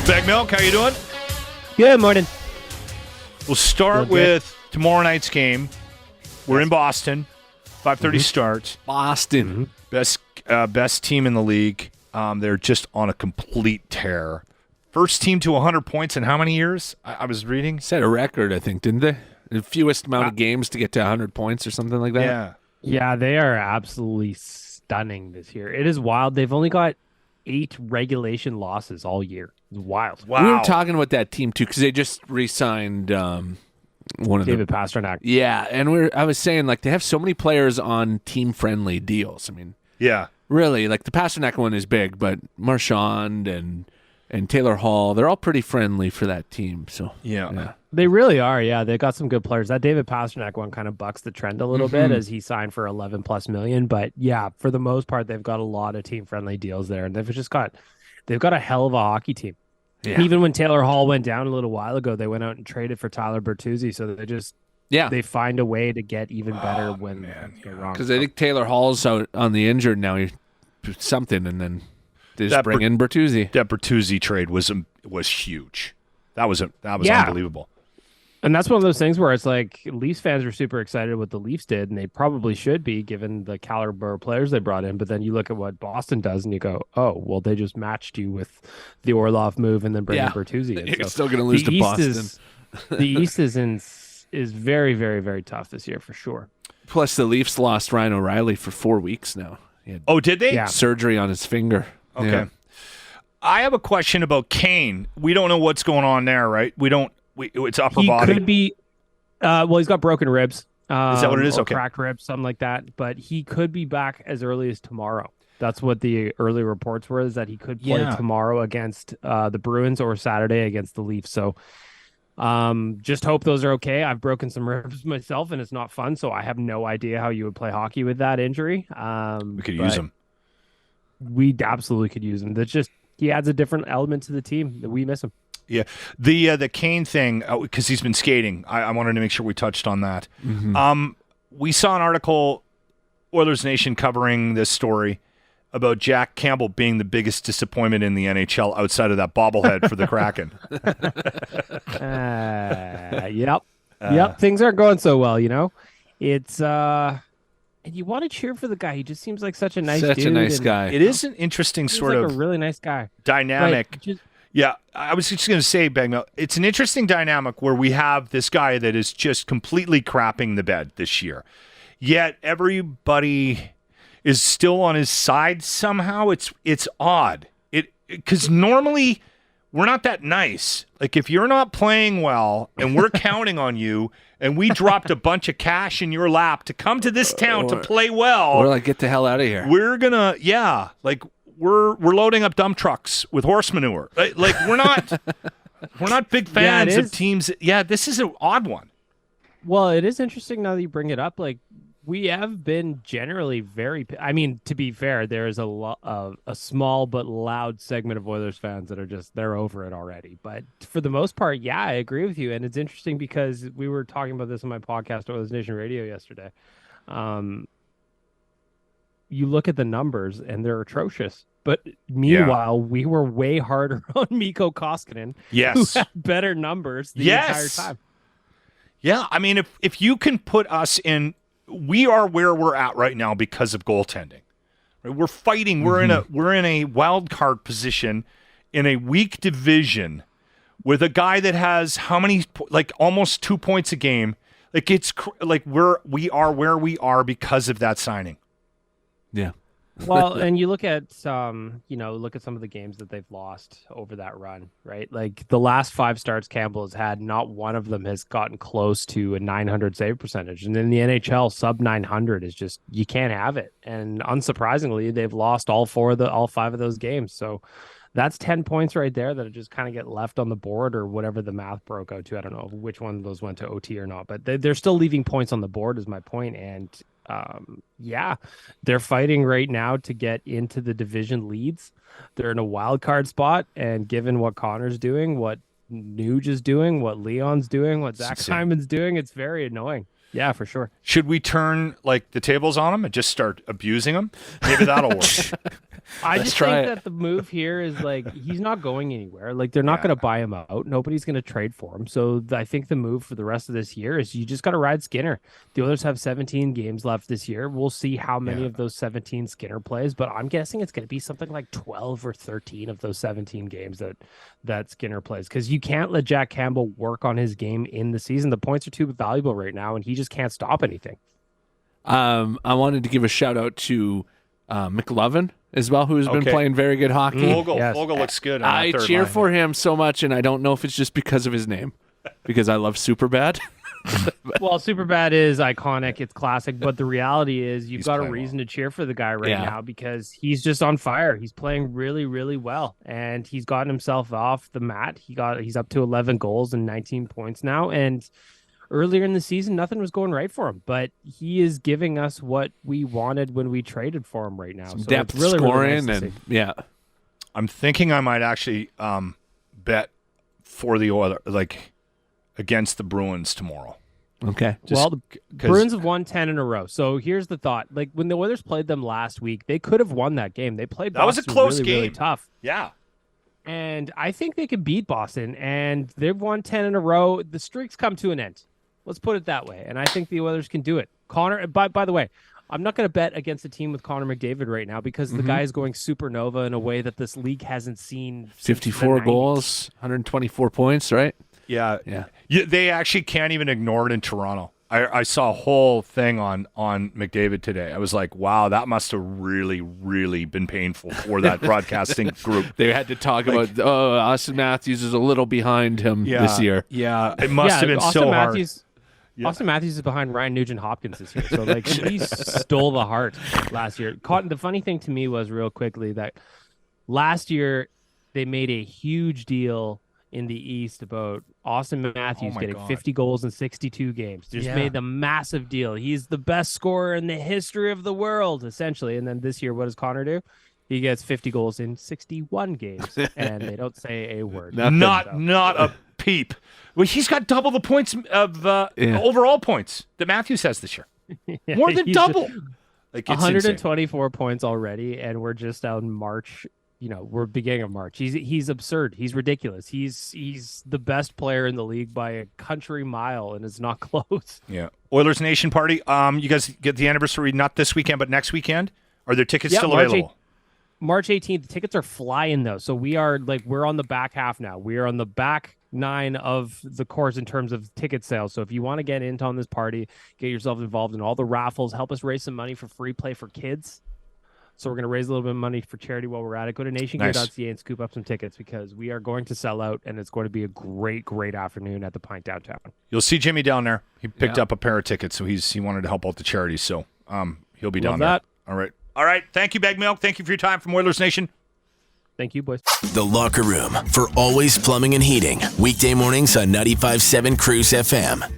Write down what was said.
Baggedmilk, how you doing? Good morning. We'll start with tomorrow night's game. We're in Boston. 5:30 start. Boston. Best team in the league. They're just on a complete tear. First team to 100 points in how many years? I was reading. Set a record, I think, didn't they? The fewest amount of games to get to 100 points or something like that. Yeah. Yeah, they are absolutely stunning this year. It is wild. They've only got 8 regulation losses all year. It's wild. Wow. We were talking about that team, too, because they just re-signed one of David Pastrnak. Yeah, and I was saying, like, they have so many players on team-friendly deals. I mean, Yeah. really, like, the Pastrnak one is big, but Marchand and Taylor Hall, they're all pretty friendly for that team. So Yeah. They really are. Yeah, they got some good players. That David Pastrnak one kind of bucks the trend a little bit as he signed for 11+ million. But yeah, for the most part, they've got a lot of team-friendly deals there, and they've got a hell of a hockey team. Yeah. And even when Taylor Hall went down a little while ago, they went out and traded for Tyler Bertuzzi. So they find a way to get even better when things go wrong. Because I think Taylor Hall's out on the injured now. He something, and then they just bring in Bertuzzi. That Bertuzzi trade was huge. That was unbelievable. And that's one of those things where it's like Leafs fans are super excited what the Leafs did, and they probably should be given the caliber of players they brought in. But then you look at what Boston does, and you go, "Oh, well, they just matched you with the Orlov move, and then bring in Bertuzzi." And You're still going to lose to Boston. The East is very, very, very tough this year for sure. Plus, the Leafs lost Ryan O'Reilly for 4 weeks now. Did they? Yeah. Surgery on his finger. Okay. Yeah. I have a question about Kane. We don't know what's going on there, right? It's upper body. He could be. He's got broken ribs. Is that what it is? Or Okay. cracked ribs, something like that. But he could be back as early as tomorrow. That's what the early reports were, is that he could play tomorrow against the Bruins or Saturday against the Leafs. So just hope those are okay. I've broken some ribs myself, and it's not fun. So I have no idea how you would play hockey with that injury. We could use him. We absolutely could use him. That's just, he adds a different element to the team. We miss him. Yeah, the Kane thing, because he's been skating. I wanted to make sure we touched on that. We saw an article, Oilers Nation, covering this story about Jack Campbell being the biggest disappointment in the NHL outside of that bobblehead for the Kraken. Yep. Things aren't going so well, you know. It's and you want to cheer for the guy. He just seems like such a nice dude. Such a nice guy. It is an interesting sort of a really nice guy. Dynamic. Yeah, I was just going to say, Baggedmilk, it's an interesting dynamic where we have this guy that is just completely crapping the bed this year. Yet everybody is still on his side somehow. It's odd. Because normally we're not that nice. Like, if you're not playing well and we're counting on you and we dropped a bunch of cash in your lap to come to this town to play well. Or like, get the hell out of here. We're going to, we're loading up dump trucks with horse manure. Like we're not big fans of teams. Yeah, this is an odd one. Well, it is interesting now that you bring it up. Like, we have been generally very. I mean, to be fair, there is a small but loud segment of Oilers fans that are they're over it already. But for the most part, yeah, I agree with you. And it's interesting because we were talking about this on my podcast, Oilers Nation Radio, yesterday. You look at the numbers and they're atrocious. But meanwhile, we were way harder on Mikko Koskinen, who had better numbers the entire time. Yeah, I mean, if you can put us in, we are where we're at right now because of goaltending. Right? We're fighting. We're in a wild card position in a weak division with a guy that has how many, like almost 2 points a game. Like we are where we are because of that signing. Yeah. Well, and you look at some of the games that they've lost over that run, right? Like the last 5 starts Campbell has had, not one of them has gotten close to a 900 save percentage. And in the NHL, sub 900 is just, you can't have it. And unsurprisingly, they've lost all 5 of those games. So that's 10 points right there that just kind of get left on the board, or whatever the math broke out to. I don't know which one of those went to OT or not, but they're still leaving points on the board is my point. And they're fighting right now to get into the division leads. They're in a wild card spot, and given what Connor's doing, what Nuge is doing, what Leon's doing, what Zach Simon's doing, it's very annoying. Yeah, for sure. Should we turn like the tables on them and just start abusing them? Maybe that'll work. I Let's just try think it. that the move here is like he's not going anywhere. Like they're not going to buy him out. Nobody's going to trade for him. So I think the move for the rest of this year is you just got to ride Skinner. The Oilers have 17 games left this year. We'll see how many of those 17 Skinner plays, but I'm guessing it's going to be something like 12 or 13 of those 17 games that Skinner plays, because you can't let Jack Campbell work on his game in the season. The points are too valuable right now, and he just can't stop anything. I wanted to give a shout out to McLovin as well, who's been playing very good hockey. Foegele looks good. On I that third cheer line. for him so much, and I don't know if it's just because of his name, because I love Superbad. Well, Superbad is iconic. It's classic. But the reality is you've got a playing reason to cheer for the guy right now, because he's just on fire. He's playing really, really well. And he's gotten himself off the mat. He's up to 11 goals and 19 points now. And earlier in the season, nothing was going right for him. But he is giving us what we wanted when we traded for him right now. So Depth it's really, scoring, really nice to see. I'm thinking I might actually bet for the Oilers, like against the Bruins tomorrow. Okay. Well, the Bruins have won 10 in a row. So here's the thought. Like when the Oilers played them last week, they could have won that game. They played Boston. That was a close really, game. really tough. Yeah. And I think they could beat Boston, and they've won 10 in a row. The streak's come to an end. Let's put it that way. And I think the Oilers can do it. Connor, by the way, I'm not going to bet against a team with Connor McDavid right now, because the guy is going supernova in a way that this league hasn't seen. 54 goals, 124 points, right? Yeah. They actually can't even ignore it in Toronto. I saw a whole thing on McDavid today. I was like, wow, that must have really, really been painful for that broadcasting group. They had to talk about, Austin Matthews is a little behind him this year. Yeah, it must have been Austin so Matthews, hard. Austin Matthews is behind Ryan Nugent-Hopkins this year. So, like, he stole the heart last year. The funny thing to me was, real quickly, that last year they made a huge deal in the East about Austin Matthews getting 50 goals in 62 games. Just made the massive deal. He's the best scorer in the history of the world, essentially. And then this year, what does Connor do? He gets 50 goals in 61 games, and they don't say a word. Not a peep. Well, he's got double the points of overall points that Matthews has this year. More than double. Like, it's 124 insane. points already, and we're just on March. We're beginning of March. He's absurd. He's ridiculous. He's the best player in the league by a country mile, and it's not close. Yeah. Oilers Nation party. You guys get the anniversary not this weekend, but next weekend. Are there tickets still available? March 18th. The tickets are flying though, so we're on the back half now. We are on the back 9 of the course in terms of ticket sales. So if you want to get into on this party, get yourself involved in all the raffles, help us raise some money for free play for kids. So we're going to raise a little bit of money for charity while we're at it. Go to nationgear.ca and scoop up some tickets, because we are going to sell out, and it's going to be a great, great afternoon at the Pint downtown. You'll see Jimmy down there. He picked up a pair of tickets, so he wanted to help out the charities. So he'll be down there. All right. Thank you, Baggedmilk. Thank you for your time from Oilers Nation. Thank you, boys. The Locker Room for Always Plumbing and Heating. Weekday mornings on 95.7 Cruise FM.